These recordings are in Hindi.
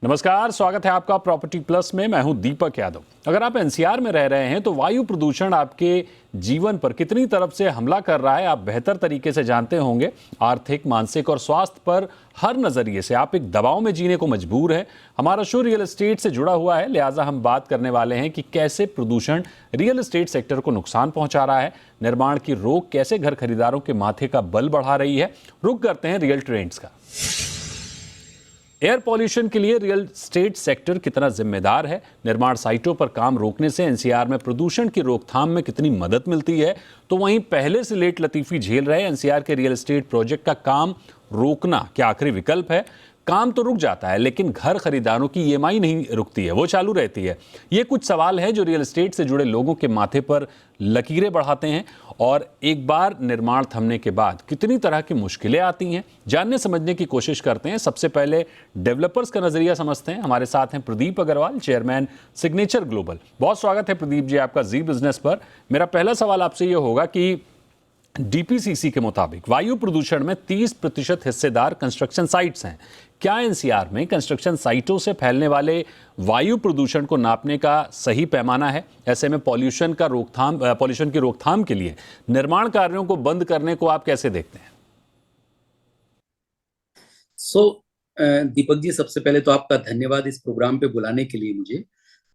नमस्कार, स्वागत है आपका प्रॉपर्टी प्लस में। मैं हूं दीपक यादव। अगर आप एनसीआर में रह रहे हैं तो वायु प्रदूषण आपके जीवन पर कितनी तरफ से हमला कर रहा है आप बेहतर तरीके से जानते होंगे। आर्थिक, मानसिक और स्वास्थ्य पर हर नजरिए से आप एक दबाव में जीने को मजबूर है। हमारा शो रियल एस्टेट से जुड़ा हुआ है, लिहाजा हम बात करने वाले हैं कि कैसे प्रदूषण रियल एस्टेट सेक्टर को नुकसान पहुंचा रहा है, निर्माण की रोक कैसे घर खरीदारों के माथे का बल बढ़ा रही है। रुक करते हैं रियल ट्रेंड्स का। एयर पॉल्यूशन के लिए रियल एस्टेट सेक्टर कितना जिम्मेदार है, निर्माण साइटों पर काम रोकने से एनसीआर में प्रदूषण की रोकथाम में कितनी मदद मिलती है, तो वहीं पहले से लेट लतीफी झेल रहे एनसीआर के रियल एस्टेट प्रोजेक्ट का काम रोकना क्या आखिरी विकल्प है। काम तो रुक जाता है लेकिन घर खरीदारों की ईएमआई नहीं रुकती है, वो चालू रहती है। ये कुछ सवाल है जो रियल एस्टेट से जुड़े लोगों के माथे पर लकीरें बढ़ाते हैं और एक बार निर्माण थमने के बाद कितनी तरह की मुश्किलें आती हैं, जानने समझने की कोशिश करते हैं। सबसे पहले डेवलपर्स का नजरिया समझते हैं। हमारे साथ हैं Pradeep Agarwal, chairman Signature Global. बहुत स्वागत है प्रदीप जी आपका जी बिजनेस पर। मेरा पहला सवाल आपसे ये होगा कि डीपीसीसी के मुताबिक वायु प्रदूषण में 30% हिस्सेदार कंस्ट्रक्शन साइट्स हैं। क्या एनसीआर में कंस्ट्रक्शन साइटों से फैलने वाले वायु प्रदूषण को नापने का सही पैमाना है? ऐसे में पॉल्यूशन की रोकथाम के लिए निर्माण कार्यों को बंद करने को आप कैसे देखते हैं? दीपक जी, सबसे पहले तो आपका धन्यवाद इस प्रोग्राम पे बुलाने के लिए मुझे।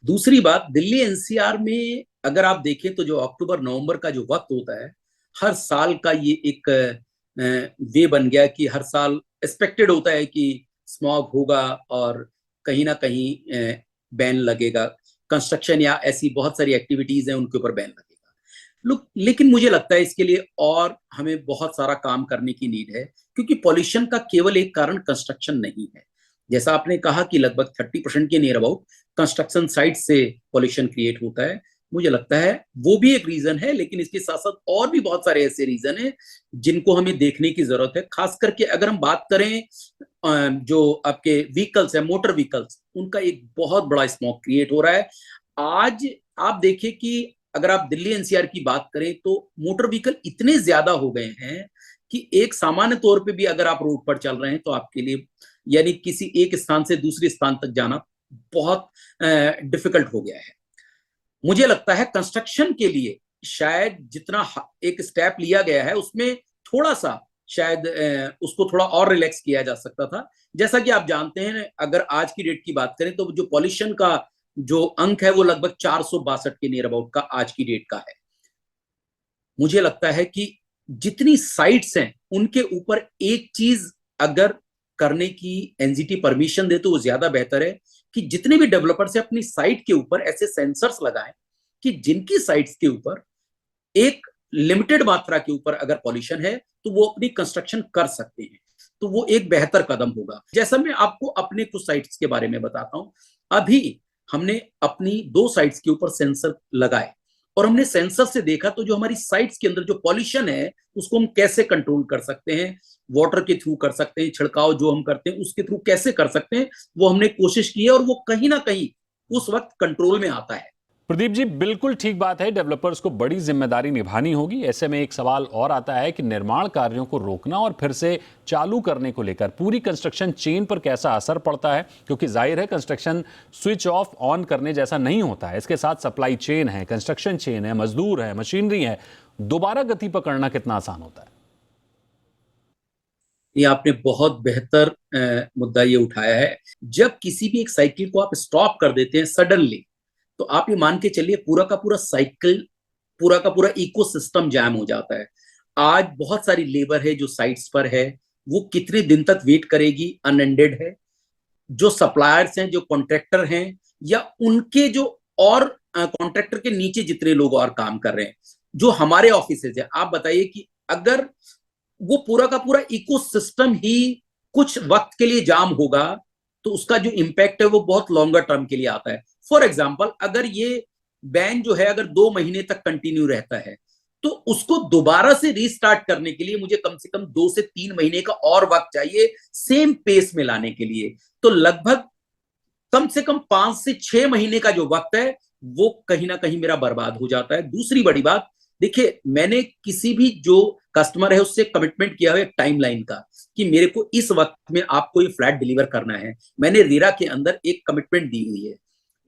दूसरी बात, दिल्ली एनसीआर में अगर आप देखें तो जो अक्टूबर नवंबर का जो वक्त होता है, हर साल का ये एक वे बन गया कि हर साल एक्सपेक्टेड होता है कि स्मॉग होगा और कहीं ना कहीं बैन लगेगा। कंस्ट्रक्शन या ऐसी बहुत सारी एक्टिविटीज हैं उनके ऊपर बैन लगेगा। लेकिन मुझे लगता है इसके लिए और हमें बहुत सारा काम करने की नीड है, क्योंकि पॉल्यूशन का केवल एक कारण कंस्ट्रक्शन नहीं है। जैसा आपने कहा कि लगभग 30% के नियर अबाउट कंस्ट्रक्शन साइट से पॉल्यूशन क्रिएट होता है। मुझे लगता है वो भी एक रीजन है, लेकिन इसके साथ साथ और भी बहुत सारे ऐसे रीजन हैं जिनको हमें देखने की जरूरत है। खास करके अगर हम बात करें जो आपके व्हीकल्स है, मोटर व्हीकल्स, उनका एक बहुत बड़ा स्मॉग क्रिएट हो रहा है। आज आप देखिए कि अगर आप दिल्ली एनसीआर की बात करें तो मोटर व्हीकल इतने ज्यादा हो गए हैं कि एक सामान्य तौर पे भी अगर आप रोड पर चल रहे हैं तो आपके लिए यानी किसी एक स्थान से दूसरे स्थान तक जाना बहुत डिफिकल्ट हो गया है। मुझे लगता है कंस्ट्रक्शन के लिए शायद जितना एक स्टेप लिया गया है उसमें थोड़ा सा शायद उसको थोड़ा और रिलैक्स किया जा सकता था। जैसा कि आप जानते हैं, अगर आज की डेट की बात करें तो जो पॉल्यूशन का जो अंक है वो लगभग 462 के नियर अबाउट का आज की डेट का है। मुझे लगता है कि जितनी साइट्स हैं उनके ऊपर एक चीज अगर करने की एनजीटी परमिशन दे तो वो ज्यादा बेहतर है कि जितने भी डेवलपर्स हैं अपनी साइट के ऊपर ऐसे सेंसर्स लगाएं कि जिनकी साइट्स के ऊपर एक लिमिटेड मात्रा के ऊपर अगर पॉल्यूशन है तो वो अपनी कंस्ट्रक्शन कर सकते हैं, तो वो एक बेहतर कदम होगा। जैसा मैं आपको अपने कुछ साइट्स के बारे में बताता हूं। अभी हमने अपनी 2 साइट्स के ऊपर सेंसर लगाए और हमने सेंसर से देखा तो जो हमारी साइट्स के अंदर जो पॉल्यूशन है उसको हम कैसे कंट्रोल कर सकते हैं, वाटर के थ्रू कर सकते हैं, छिड़काव जो हम करते हैं उसके थ्रू कैसे कर सकते हैं, वो हमने कोशिश की है और वो कहीं ना कहीं उस वक्त कंट्रोल में आता है। प्रदीप जी, बिल्कुल ठीक बात है, डेवलपर्स को बड़ी जिम्मेदारी निभानी होगी। ऐसे में एक सवाल और आता है कि निर्माण कार्यों को रोकना और फिर से चालू करने को लेकर पूरी कंस्ट्रक्शन चेन पर कैसा असर पड़ता है, क्योंकि जाहिर है कंस्ट्रक्शन स्विच ऑफ ऑन करने जैसा नहीं होता है। इसके साथ सप्लाई चेन है, कंस्ट्रक्शन चेन है, मजदूर है, मशीनरी है, दोबारा गति पकड़ना कितना आसान होता है? ये आपने बहुत बेहतर मुद्दा ये उठाया है। जब किसी भी एक साइकिल को आप स्टॉप कर देते हैं सडनली, तो आप ये मान के चलिए पूरा का पूरा साइकिल, पूरा का पूरा इकोसिस्टम जैम हो जाता है। आज बहुत सारी लेबर है जो साइट्स पर है, वो कितने दिन तक वेट करेगी, अनएंडेड है। जो सप्लायर्स हैं, जो कॉन्ट्रैक्टर हैं, या उनके जो और कॉन्ट्रैक्टर के नीचे जितने लोग और काम कर रहे हैं, जो हमारे ऑफिसेज है, आप बताइए कि अगर वो पूरा का पूरा इकोसिस्टम ही कुछ वक्त के लिए जाम होगा तो उसका जो इम्पैक्ट है वो बहुत लॉन्गर टर्म के लिए आता है। फॉर एग्जाम्पल, अगर ये बैन जो है अगर 2 महीने तक कंटिन्यू रहता है तो उसको दोबारा से रीस्टार्ट करने के लिए मुझे कम से कम 2 से 3 महीने का और वक्त चाहिए सेम पेस में लाने के लिए। तो लगभग कम से कम 5 से 6 महीने का जो वक्त है वो कहीं ना कहीं मेरा बर्बाद हो जाता है। दूसरी बड़ी बात, देखिए, मैंने किसी भी जो कस्टमर है उससे कमिटमेंट किया हुआ एक टाइमलाइन का कि मेरे को इस वक्त में आपको ये फ्लैट डिलीवर करना है। मैंने रेरा के अंदर एक कमिटमेंट दी हुई है,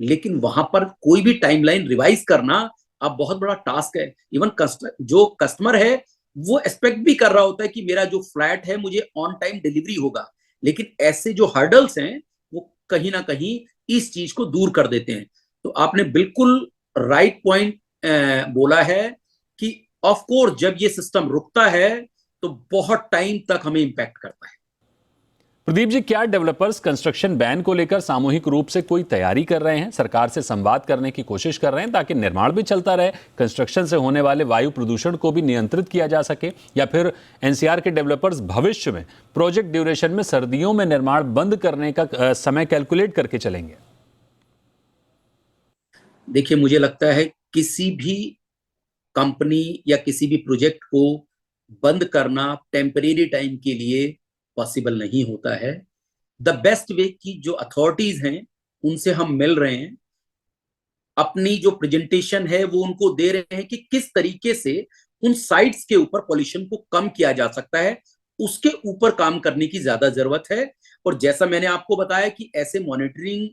लेकिन वहां पर कोई भी टाइमलाइन रिवाइज करना अब बहुत बड़ा टास्क है। इवन जो कस्टमर है वो एक्सपेक्ट भी कर रहा होता है कि मेरा जो फ्लैट है मुझे ऑन टाइम डिलीवरी होगा, लेकिन ऐसे जो हर्डल्स हैं वो कहीं ना कहीं इस चीज को दूर कर देते हैं। तो आपने बिल्कुल राइट पॉइंट बोला है कि ऑफ कोर्स जब ये सिस्टम रुकता है तो बहुत टाइम तक हमें इंपैक्ट करता है। प्रदीप जी, क्या डेवलपर्स कंस्ट्रक्शन बैन को लेकर सामूहिक रूप से कोई तैयारी कर रहे हैं, सरकार से संवाद करने की कोशिश कर रहे हैं ताकि निर्माण भी चलता रहे, कंस्ट्रक्शन से होने वाले वायु प्रदूषण को भी नियंत्रित किया जा सके, या फिर एनसीआर के डेवलपर्स भविष्य में प्रोजेक्ट ड्यूरेशन में सर्दियों में निर्माण बंद करने का समय कैलकुलेट करके चलेंगे? देखिए, मुझे लगता है किसी भी कंपनी या किसी भी प्रोजेक्ट को बंद करना टेम्परेरी टाइम के लिए पॉसिबल नहीं होता है। द बेस्ट वे की जो अथॉरिटीज हैं उनसे हम मिल रहे हैं, अपनी जो प्रेजेंटेशन है वो उनको दे रहे हैं कि किस तरीके से उन साइट्स के ऊपर पॉल्यूशन को कम किया जा सकता है, उसके ऊपर काम करने की ज्यादा जरूरत है। और जैसा मैंने आपको बताया कि ऐसे मॉनिटरिंग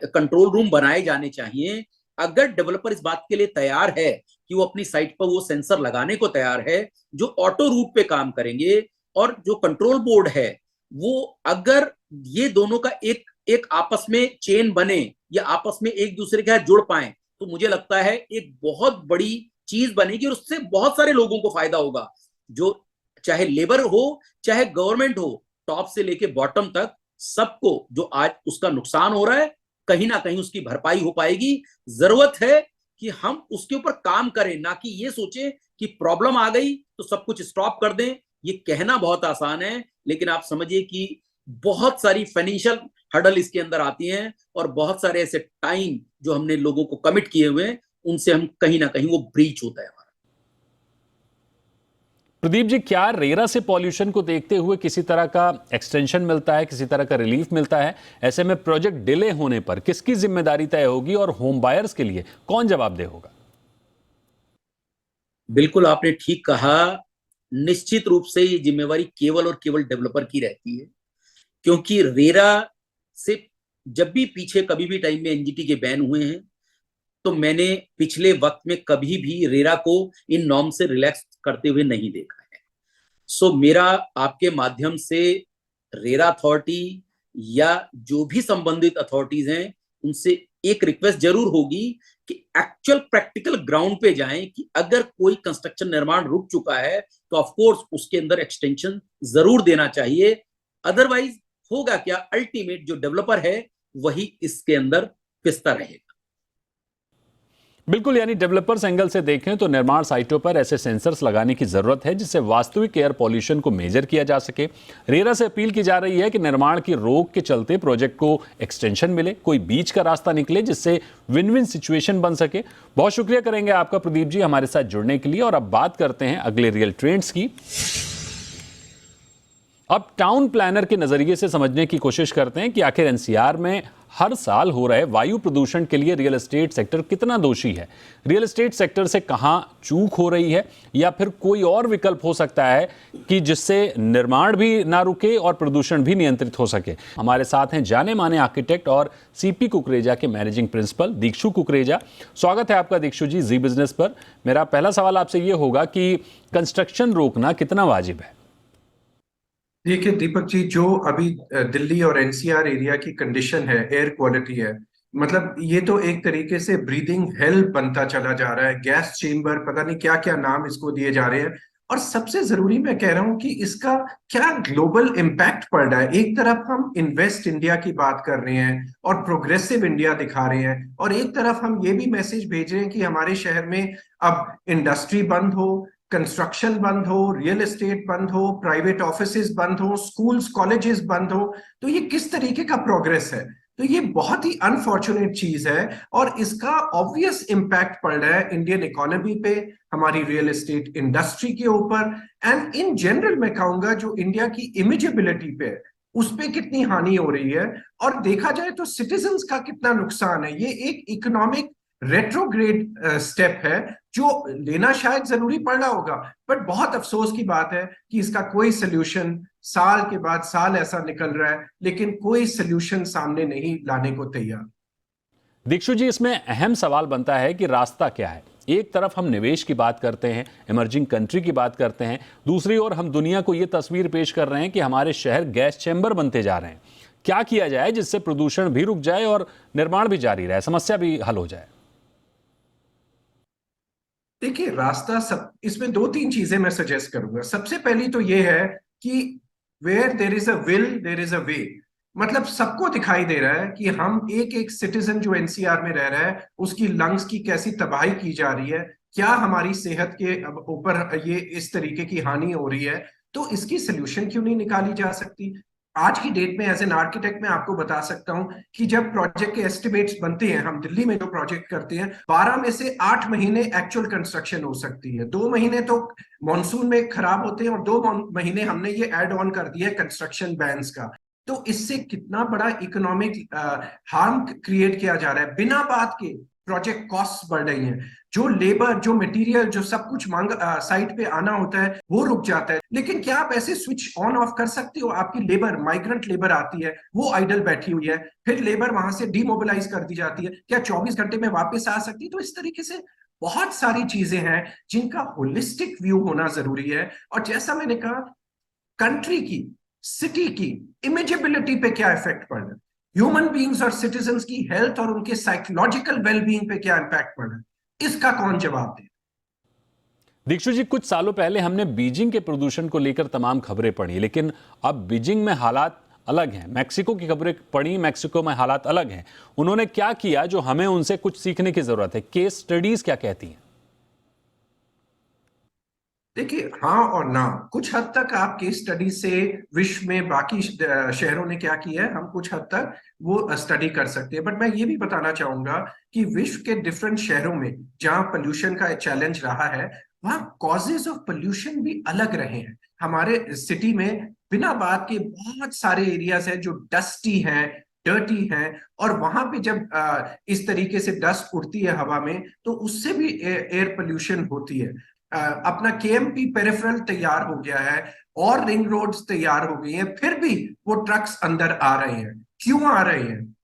कंट्रोल रूम बनाए जाने चाहिए। अगर डेवलपर इस बात के लिए तैयार है कि वो अपनी साइट पर वो सेंसर लगाने को तैयार है जो ऑटो रूट पे काम करेंगे, और जो कंट्रोल बोर्ड है वो अगर ये दोनों का एक एक आपस में चेन बने या आपस में एक दूसरे के साथ जुड़ पाए, तो मुझे लगता है एक बहुत बड़ी चीज बनेगी और उससे बहुत सारे लोगों को फायदा होगा। जो चाहे लेबर हो चाहे गवर्नमेंट हो, टॉप से लेके बॉटम तक सबको जो आज उसका नुकसान हो रहा है कहीं ना कहीं उसकी भरपाई हो पाएगी। जरूरत है कि हम उसके ऊपर काम करें, ना कि ये सोचें कि प्रॉब्लम आ गई तो सब कुछ स्टॉप कर दें। ये कहना बहुत आसान है, लेकिन आप समझिए कि बहुत सारी फाइनेंशियल हर्डल इसके अंदर आती हैं और बहुत सारे ऐसे टाइम जो हमने लोगों को कमिट किए हुए हैं उनसे हम कहीं ना कहीं वो ब्रीच होता है हमारा। प्रदीप जी, क्या रेरा से पॉल्यूशन को देखते हुए किसी तरह का एक्सटेंशन मिलता है, किसी तरह का रिलीफ मिलता है? ऐसे में प्रोजेक्ट डिले होने पर किसकी जिम्मेदारी तय होगी और होम बायर्स के लिए कौन जवाबदेह होगा? बिल्कुल आपने ठीक कहा। निश्चित रूप से ये जिम्मेवारी केवल और केवल डेवलपर की रहती है, क्योंकि रेरा से जब भी पीछे कभी भी टाइम में एनजीटी के बैन हुए हैं तो मैंने पिछले वक्त में कभी भी रेरा को इन नॉर्म से रिलैक्स करते हुए नहीं देखा है। सो मेरा आपके माध्यम से रेरा अथॉरिटी या जो भी संबंधित अथॉरिटीज हैं उनसे एक रिक्वेस्ट जरूर होगी कि एक्चुअल प्रैक्टिकल ग्राउंड पे जाएं कि अगर कोई कंस्ट्रक्शन निर्माण रुक चुका है तो ऑफ कोर्स उसके अंदर एक्सटेंशन जरूर देना चाहिए। अदरवाइज होगा क्या, अल्टीमेट जो डेवलपर है वही इसके पिसता पिसता रहेगा। बिल्कुल, यानी डेवलपर्स एंगल से देखें तो निर्माण साइटों पर ऐसे सेंसर्स लगाने की जरूरत है जिससे वास्तविक एयर पॉल्यूशन को मेजर किया जा सके। रेरा से अपील की जा रही है कि निर्माण की रोक के चलते प्रोजेक्ट को एक्सटेंशन मिले, कोई बीच का रास्ता निकले जिससे विन विन सिचुएशन बन सके। बहुत शुक्रिया करेंगे आपका प्रदीप जी हमारे साथ जुड़ने के लिए। और अब बात करते हैं अगले रियल ट्रेंड्स की। अब टाउन प्लानर के नजरिए से समझने की कोशिश करते हैं कि आखिर एनसीआर में हर साल हो रहे वायु प्रदूषण के लिए रियल एस्टेट सेक्टर कितना दोषी है। रियल एस्टेट सेक्टर से कहां चूक हो रही है, या फिर कोई और विकल्प हो सकता है कि जिससे निर्माण भी ना रुके और प्रदूषण भी नियंत्रित हो सके। हमारे साथ हैं जाने माने आर्किटेक्ट और सीपी कुकरेजा के मैनेजिंग प्रिंसिपल दीक्षु कुकरेजा। स्वागत है आपका दीक्षु जी जी बिजनेस पर। मेरा पहला सवाल आपसे यह होगा कि कंस्ट्रक्शन रोकना कितना वाजिब है? देखिए दीपक जी, जो अभी दिल्ली और एनसीआर एरिया की कंडीशन है, एयर क्वालिटी है, मतलब ये तो एक तरीके से ब्रीदिंग हेल बनता चला जा रहा है। गैस चेम्बर, पता नहीं क्या क्या नाम इसको दिए जा रहे हैं। और सबसे जरूरी मैं कह रहा हूं कि इसका क्या ग्लोबल इम्पैक्ट पड़ रहा है। एक तरफ हम इन्वेस्ट इंडिया की बात कर रहे हैं और प्रोग्रेसिव इंडिया दिखा रहे हैं, और एक तरफ हम ये भी मैसेज भेज रहे हैं कि हमारे शहर में अब इंडस्ट्री बंद हो, कंस्ट्रक्शन बंद हो, रियल एस्टेट बंद हो, प्राइवेट ऑफिसेज बंद हो, स्कूल्स कॉलेजेस बंद हो। तो ये किस तरीके का प्रोग्रेस है? तो ये बहुत ही अनफॉर्चुनेट चीज है, और इसका ऑब्वियस इम्पैक्ट पड़ रहा है इंडियन इकोनॉमी पे, हमारी रियल एस्टेट इंडस्ट्री के ऊपर, एंड इन जनरल मैं कहूंगा जो इंडिया की इमेजेबिलिटी पे उस पे कितनी हानि हो रही है। और देखा जाए तो सिटीजन्स का कितना नुकसान है। ये एक इकोनॉमिक रेट्रोग्रेड स्टेप है जो लेना शायद जरूरी पड़ रहा होगा, बट बहुत अफसोस की बात है कि इसका कोई सोल्यूशन, साल के बाद साल ऐसा निकल रहा है लेकिन कोई सोल्यूशन सामने नहीं लाने को तैयार। दीक्षु जी, इसमें अहम सवाल बनता है कि रास्ता क्या है। एक तरफ हम निवेश की बात करते हैं, इमर्जिंग कंट्री की बात करते हैं, दूसरी ओर हम दुनिया को यह तस्वीर पेश कर रहे हैं कि हमारे शहर गैस चैम्बर बनते जा रहे हैं। क्या किया जाए जिससे प्रदूषण भी रुक जाए और निर्माण भी जारी रहे, समस्या भी हल हो जाए? देखिए, रास्ता सब, इसमें दो तीन चीजें मैं सजेस्ट करूंगा। सबसे पहली तो ये है कि where there is a will there is a way. मतलब सबको दिखाई दे रहा है कि हम एक एक सिटीजन जो एनसीआर में रह रहा है उसकी लंग्स की कैसी तबाही की जा रही है, क्या हमारी सेहत के ऊपर ये इस तरीके की हानि हो रही है, तो इसकी सोल्यूशन क्यों नहीं निकाली जा सकती। आज की डेट में एज एन आर्किटेक्ट मैं आपको बता सकता हूं कि जब प्रोजेक्ट के एस्टिमेट्स बनते हैं, हम दिल्ली में जो प्रोजेक्ट करते हैं, 12 में से 8 महीने एक्चुअल कंस्ट्रक्शन हो सकती है, 2 महीने तो मॉनसून में खराब होते हैं और 2 महीने हमने ये ऐड ऑन कर दिया है कंस्ट्रक्शन बैन्स का। तो इससे कितना बड़ा इकोनॉमिक हार्म क्रिएट किया जा रहा है। बिना बात के प्रोजेक्ट कॉस्ट बढ़ रही हैं, जो लेबर, जो मटेरियल, जो सब कुछ मांग साइट पे आना होता है वो रुक जाता है। लेकिन क्या आप ऐसे स्विच ऑन ऑफ कर सकते हो? आपकी लेबर, माइग्रेंट लेबर आती है, वो आइडल बैठी हुई है, फिर लेबर वहां से डीमोबिलाइज कर दी जाती है, क्या 24 घंटे में वापस आ सकती है? तो इस तरीके से बहुत सारी चीजें हैं जिनका होलिस्टिक व्यू होना जरूरी है। और जैसा मैंने कहा, कंट्री की, सिटी की इमेजेबिलिटी पे क्या इफेक्ट पड़ रहा है, ह्यूमन बीइंग्स और सिटीजन्स की हेल्थ और उनके साइकोलॉजिकल वेलबींग पे क्या इंपैक्ट पड़ रहा है, इसका कौन जवाब दे। दीक्षु जी, कुछ सालों पहले हमने बीजिंग के प्रदूषण को लेकर तमाम खबरें पढ़ी, लेकिन अब बीजिंग में हालात अलग हैं। मैक्सिको की खबरें पढ़ी, मैक्सिको में हालात अलग हैं। उन्होंने क्या किया जो हमें उनसे कुछ सीखने की जरूरत है? केस स्टडीज क्या कहती हैं? देखिए, हाँ और ना। कुछ हद तक आप केस स्टडी से विश्व में बाकी शहरों ने क्या किया है, हम कुछ हद तक वो स्टडी कर सकते हैं। बट मैं ये भी बताना चाहूंगा कि विश्व के डिफरेंट शहरों में जहां पोल्यूशन का चैलेंज रहा है, वहां कॉजेज ऑफ पोल्यूशन भी अलग रहे हैं। हमारे सिटी में बिना बात के बहुत सारे एरियाज हैं जो डस्टी हैं, डर्टी हैं, और वहां पे जब इस तरीके से डस्ट उड़ती है हवा में तो उससे भी एयर पोल्यूशन होती है। अपना केएमपी पेरिफेरल तैयार हो गया है और रिंग रोड्स तैयार हो गई हैं, फिर भी वो ट्रक्स अंदर आ रहे हैं। क्यों आ रहे हैं?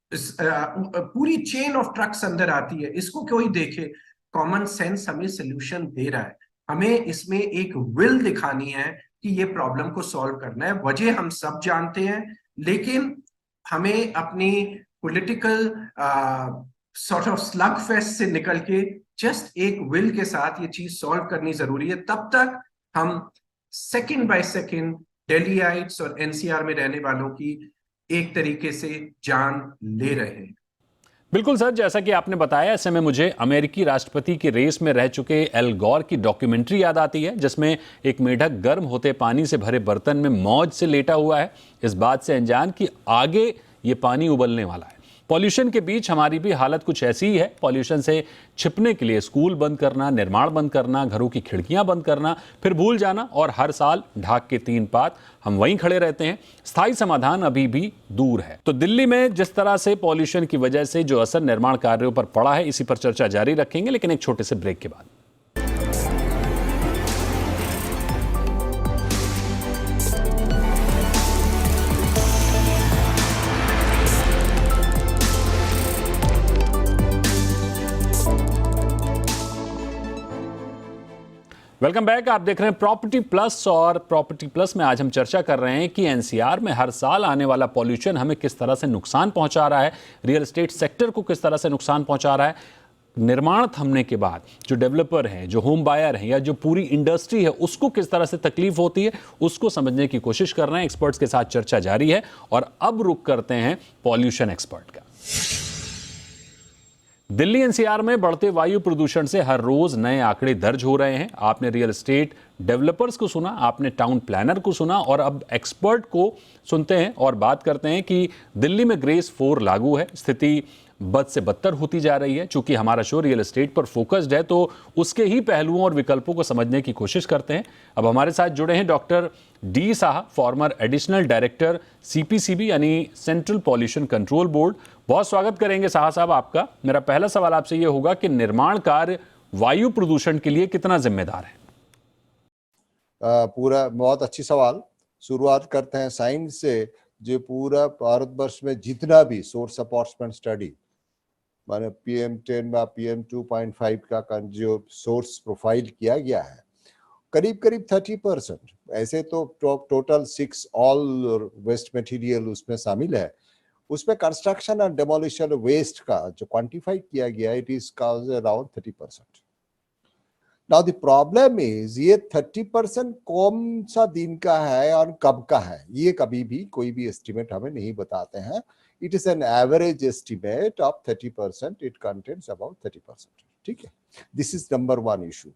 पूरी चेन ऑफ ट्रक्स अंदर आती है, इसको कोई देखे। कॉमन सेंस हमें सोल्यूशन दे रहा है, हमें इसमें एक विल दिखानी है कि ये प्रॉब्लम को सॉल्व करना है। वजह हम सब जानते हैं, लेकिन हमें अपनी political sort of slug fest से निकल के जस्ट एक विल के साथ ये चीज सॉल्व करनी जरूरी है। तब तक हम सेकंड बाय सेकंड दिल्लीइट्स और एनसीआर में रहने वालों की एक तरीके से जान ले रहे हैं। बिल्कुल सर, जैसा कि आपने बताया, ऐसे में मुझे अमेरिकी राष्ट्रपति की रेस में रह चुके एल गौर की डॉक्यूमेंट्री याद आती है, जिसमें एक मेढक गर्म होते पानी से भरे बर्तन में मौज से लेटा हुआ है, इस बात से अनजान कि आगे ये पानी उबलने वाला है। पॉल्यूशन के बीच हमारी भी हालत कुछ ऐसी ही है। पॉल्यूशन से छिपने के लिए स्कूल बंद करना, निर्माण बंद करना, घरों की खिड़कियां बंद करना, फिर भूल जाना, और हर साल ढाक के 3 पात हम वहीं खड़े रहते हैं। स्थायी समाधान अभी भी दूर है। तो दिल्ली में जिस तरह से पॉल्यूशन की वजह से जो असर निर्माण कार्यों पर पड़ा है, इसी पर चर्चा जारी रखेंगे, लेकिन एक छोटे से ब्रेक के बाद। Welcome back. आप देख रहे हैं प्रॉपर्टी प्लस, और प्रॉपर्टी प्लस में आज हम चर्चा कर रहे हैं कि एनसीआर में हर साल आने वाला पॉल्यूशन हमें किस तरह से नुकसान पहुंचा रहा है, रियल एस्टेट सेक्टर को किस तरह से नुकसान पहुंचा रहा है, निर्माण थमने के बाद जो डेवलपर हैं, जो होम बायर हैं, या जो पूरी इंडस्ट्री है, उसको किस तरह से तकलीफ होती है, उसको समझने की कोशिश कर रहे हैं। एक्सपर्ट्स के साथ चर्चा जारी है और अब रुख करते हैं पॉल्यूशन एक्सपर्ट का। दिल्ली एनसीआर में बढ़ते वायु प्रदूषण से हर रोज नए आंकड़े दर्ज हो रहे हैं। आपने रियल एस्टेट डेवलपर्स को सुना, आपने टाउन प्लानर को सुना, और अब एक्सपर्ट को सुनते हैं और बात करते हैं कि दिल्ली में ग्रेस 4 लागू है, स्थिति बद से बदतर होती जा रही है। चूंकि हमारा शो रियल एस्टेट पर फोकस्ड है तो उसके ही पहलुओं और विकल्पों को समझने की कोशिश करते हैं। अब हमारे साथ जुड़े हैं doctor D Saha, farmer additional director CPCB यानी सेंट्रल पॉल्यूशन कंट्रोल बोर्ड। बहुत स्वागत करेंगे साहा साहब आपका। मेरा पहला सवाल आपसे यह होगा कि निर्माण कार्य वायु प्रदूषण के लिए कितना जिम्मेदार है? पूरा बहुत अच्छी सवाल। शुरुआत करते हैं साइंस से। जो पूरा भारतवर्ष में जितना भी सोर्स अपार्टमेंट स्टडी माने PM10 व PM2.5 का जो सोर्स प्रोफाइल किया गया है, करीब करीब 30%। ऐसे तो टोटल 6 ऑल वेस्ट मटेरियल उसमें शामिल है। उसमें कंस्ट्रक्शन एंड डेमोलिशन वेस्ट का जो क्वांटिफाई किया गया है, it is around 30%। Now the problem is ये 30% कौन सा दिन का है और कब का है, ये कभी भी कोई भी एस्टिमेट हमें नहीं बताते हैं। It is an average estimate of 30%, it contains about 30%। ठीक है, this is number one issue.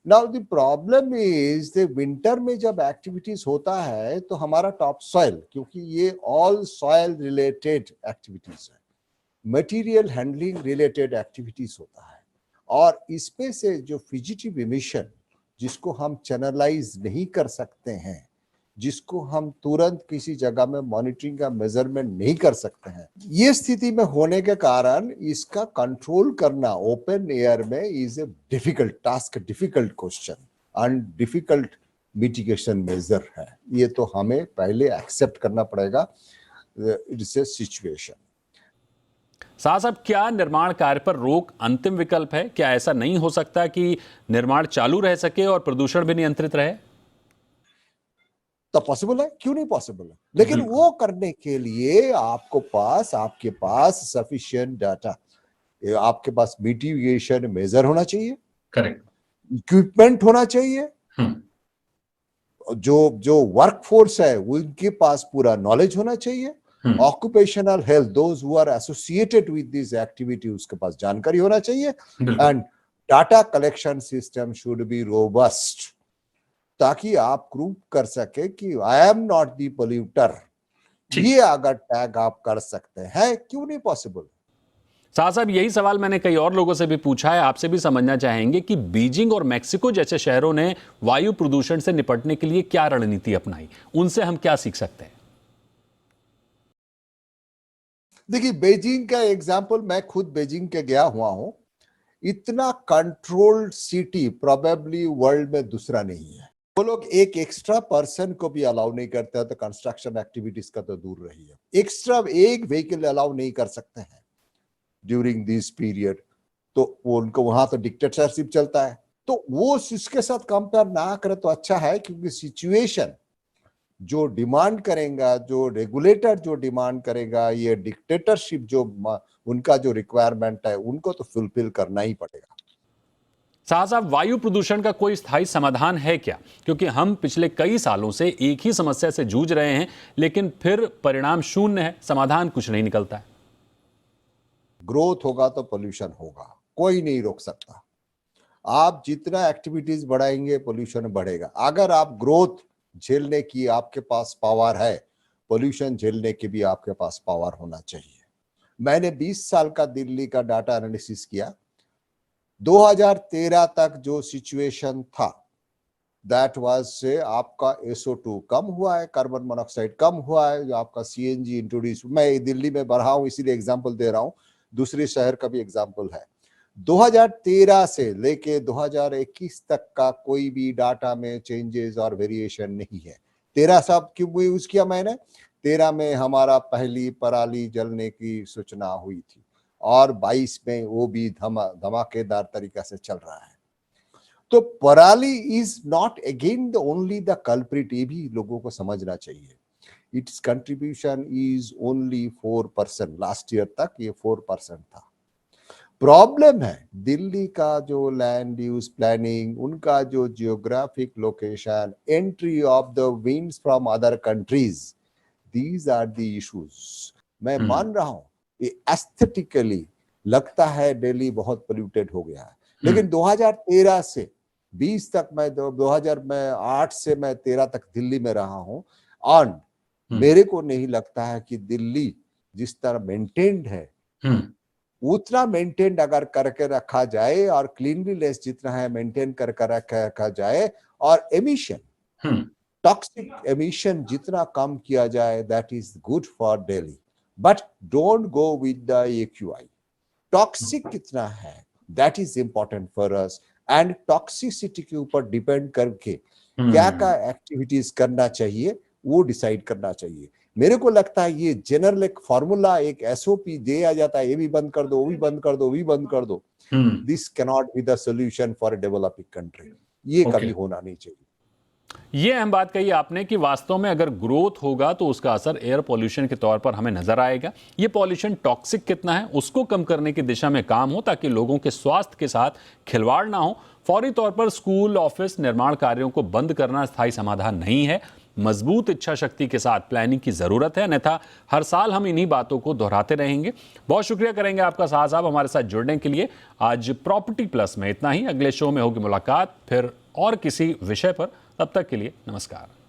Now the problem is the winter में जब एक्टिविटीज होता है तो हमारा टॉप सॉइल, क्योंकि ये ऑल सॉइल रिलेटेड एक्टिविटीज है, मटेरियल हैंडलिंग रिलेटेड एक्टिविटीज होता है, और इसमें से जो फिजिटिव इमिशन जिसको हम चैनलाइज नहीं कर सकते हैं, जिसको हम तुरंत किसी जगह में मॉनिटरिंग का मेजरमेंट नहीं कर सकते हैं, ये स्थिति में होने के कारण इसका कंट्रोल करना ओपन एयर में is a difficult task, difficult question and difficult mitigation measure है। ये तो हमें पहले एक्सेप्ट करना पड़ेगा। It's a situation. साहब, क्या निर्माण कार्य पर रोक अंतिम विकल्प है? क्या ऐसा नहीं हो सकता कि निर्माण चालू रह सके और प्रदूषण भी नियंत्रित रहे? तो पॉसिबल है, क्यों नहीं पॉसिबल है, लेकिन वो करने के लिए आपके पास सफिशिएंट डाटा, आपके पास मिटिगेशन मेजर होना चाहिए, करेक्ट, इक्विपमेंट होना चाहिए, जो वर्कफोर्स है उनके पास पूरा नॉलेज होना चाहिए, occupational health, those who are associated with this activity, उसके पास जानकारी होना चाहिए, and data collection system should be robust, ताकि आप प्रूव कर सके कि I am not the polluter. ये अगर टैग आप कर सकते हैं, क्यों नहीं पॉसिबल? साहब, यही सवाल मैंने कई और लोगों से भी पूछा है, आपसे भी समझना चाहेंगे कि बीजिंग और मेक्सिको जैसे शहरों ने वायु प्रदूषण से निपटने के लिए क्या रणनीति अपनाई, उनसे हम क्या सीख सकते हैं? देखिए, बीजिंग का एग्जाम्पल, मैं खुद बीजिंग के गया हुआ हूं। इतना कंट्रोल्ड सिटी प्रोबेबली वर्ल्ड में दूसरा नहीं है। वो लोग एक एक्स्ट्रा पर्सन को भी अलाउ नहीं करते हैं, तो कंस्ट्रक्शन एक्टिविटीज का तो दूर रही है, एक्स्ट्रा एक व्हीकल अलाउ नहीं कर सकते हैं ड्यूरिंग दिस पीरियड। तो वो उनको वहां तो डिक्टेटरशिप चलता है, तो वो इसके साथ कंपेयर ना करे तो अच्छा है, क्योंकि सिचुएशन जो डिमांड करेगा, जो रेगुलेटर जो डिमांड करेगा, ये डिक्टेटरशिप जो उनका जो रिक्वायरमेंट है, उनको तो फुलफिल करना ही पड़ेगा। साहब, वायु प्रदूषण का कोई स्थायी समाधान है क्या? क्योंकि हम पिछले कई सालों से एक ही समस्या से जूझ रहे हैं, लेकिन फिर परिणाम शून्य है, समाधान कुछ नहीं निकलता है। ग्रोथ होगा तो पोल्यूशन होगा, कोई नहीं रोक सकता। आप जितना एक्टिविटीज बढ़ाएंगे, पोल्यूशन बढ़ेगा। अगर आप ग्रोथ झेलने की आपके पास पावर है, पोल्यूशन झेलने की भी आपके पास पावर होना चाहिए। मैंने 20 साल का दिल्ली का डाटा एनालिसिस किया। 2013 तक जो सिचुएशन था, दैट वाज से आपका SO2 कम हुआ है, कार्बन मोनोऑक्साइड कम हुआ है, जो आपका CNG इंट्रोड्यूस, मैं दिल्ली में बढ़ा हूं इसीलिए एग्जांपल दे रहा हूं, दूसरे शहर का भी एग्जांपल है। 2013 से लेके 2021 तक का कोई भी डाटा में चेंजेस और वेरिएशन नहीं है। 13 सब क्यों यूज किया मैंने? 13 में हमारा पहली पराली जलने की सूचना हुई थी, और 22 में वो भी धमाकेदार तरीका से चल रहा है। तो पराली is not again the only the culprit, ये भी लोगों को समझना चाहिए। It's contribution is only 4%। Last year तक ये 4% था। प्रॉब्लम है दिल्ली का जो लैंड यूज प्लानिंग, उनका जो geographic location, entry of the winds from other countries, these are the issues. मैं मान रहा हूं ये एस्थेटिकली लगता है दिल्ली बहुत पोल्यूटेड हो गया है, लेकिन 2013 से 20 तक, मैं 2008 से मैं 13 तक दिल्ली में रहा हूं, और मेरे को नहीं लगता है कि दिल्ली जिस तरह मेंटेन्ड है उतना मेंटेन अगर करके रखा जाए और क्लीनलीनेस जितना है मेंटेन करके रखा जाए और एमिशन टॉक्सिक एमिशन जितना कम किया जाए that is good for Delhi but don't go with the AQI toxic कितना है that is important for us and toxicity के ऊपर डिपेंड करके क्या क्या एक्टिविटीज करना चाहिए वो डिसाइड करना चाहिए मेरे को लगता है ये जनरल एक फॉर्मूला एक SOP दिया जाता है ये भी बंद कर दो वो भी बंद कर दो वो भी बंद कर दो this cannot be the solution for a developing country ये कभी होना नहीं चाहिए ये अहम बात कही आपने कि वास्तव में अगर ग्रोथ होगा तो उसका असर एयर पॉल्यूशन के तौर पर हमें नजर आएगा ये पॉल्यूशन टॉक्सिक कितना है उसको कम करने की दिशा में काम हो ताकि लोगों के स्वास्थ्य के साथ खिलवाड़ ना हो फौरी तौर पर स्कूल ऑफिस निर्माण कार्यों को बंद करना स्थायी समाधान नहीं है मजबूत इच्छा शक्ति के साथ प्लानिंग की जरूरत है अन्यथा हर साल हम इन्हीं बातों को दोहराते रहेंगे बहुत शुक्रिया करेंगे आपका साहब हमारे साथ जुड़ने के लिए आज प्रॉपर्टी प्लस में इतना ही अगले शो में होगी मुलाकात फिर और किसी विषय पर तब तक के लिए नमस्कार